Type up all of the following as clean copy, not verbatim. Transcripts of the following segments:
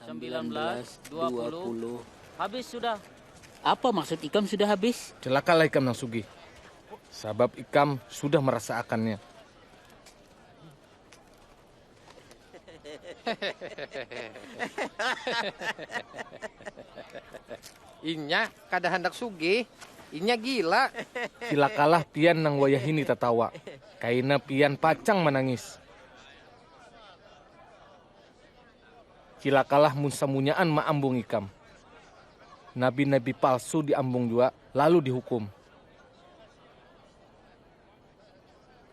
19, 20. Habis sudah. Apa maksud ikam sudah habis? Celakalah Ikam Nang Sugih. Sebab Ikam sudah merasakannya. Inya kada hendak sugih. Inya gila. Cilakalah pian nang wayahini tatawa. Kaina pian pacang menangis. Cilakalah mun samunyaan maambung Ikam. Nabi-nabi palsu diambung jua, lalu dihukum.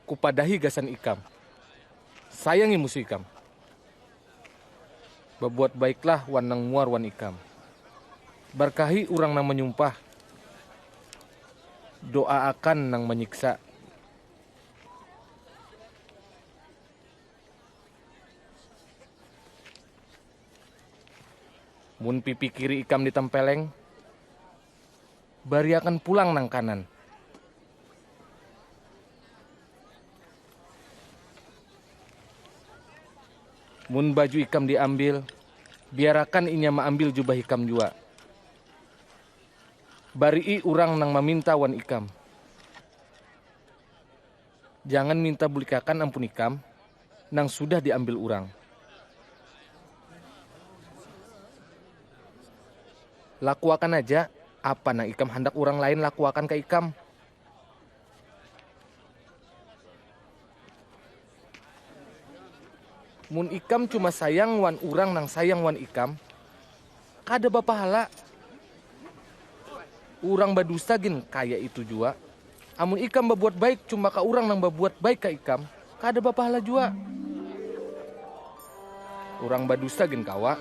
Kupadahi gasan Ikam. Sayangi musuh Ikam. Berbuat baiklah wan nang muar wan Ikam. Berkahi urang nang menyumpah. Doa akan nang menyiksa. Mun pipi kiri Ikam ditempeleng, bari akan pulang nang kanan. Mun baju Ikam diambil, biarakan inya maambil jubah Ikam jua. Bari urang nang meminta wan Ikam. Jangan minta bulikakan ampun Ikam, nang sudah diambil urang. Lakuakan aja apa nang Ikam hendak orang lain lakuakan ke Ikam. Mun Ikam cuma sayang wan urang nang sayang wan Ikam, kada bapahala. Urang badusta gin kaya itu jua. Amun Ikam berbuat baik cuma ka urang nang berbuat baik ke Ikam, kada bapahala jua. Urang badusta gin kawa.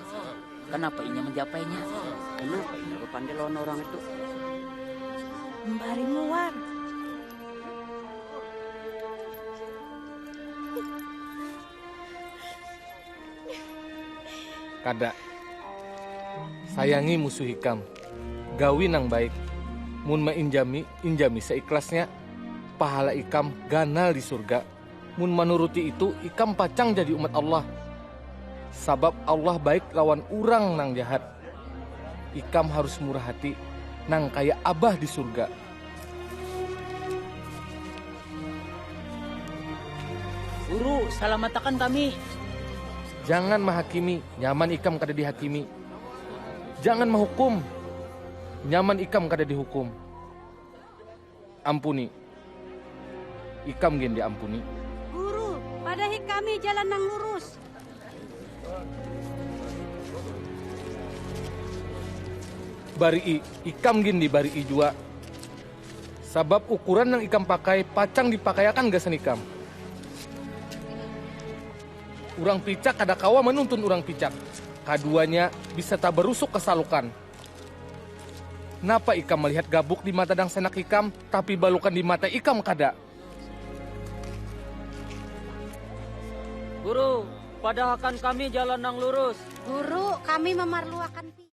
Kenapa inya menjapainya? Kenapa ini berpandai lawan orang itu? Mbari muar. Kada. Sayangi musuh Ikam. Gawi nang baik. Mun mainjami, injami seikhlasnya. Pahala Ikam ganal di surga. Mun menuruti itu, Ikam pacang jadi umat Allah. Sabab Allah baik lawan urang nang jahat. Ikam harus murah hati, nang kaya Abah di surga. Guru, salamatakan kami. Jangan menghakimi, nyaman Ikam kada dihakimi. Jangan menghukum, nyaman Ikam kada dihukum. Ampuni, Ikam gen diampuni. Guru, padahi kami jalan nang lurus. Bari Ikam gin di bari jua. Sabab ukuran yang Ikam pakai pacang dipakayakan gasan Ikam. Urang picak kada kawa menuntun urang picak. Kaduanya bisa tak berusuk kesalukan. Napa Ikam melihat gabuk di mata dang senak Ikam, tapi balukan di mata Ikam kada? Guru, padahkan kami jalan nang lurus. Guru, kami memerlukan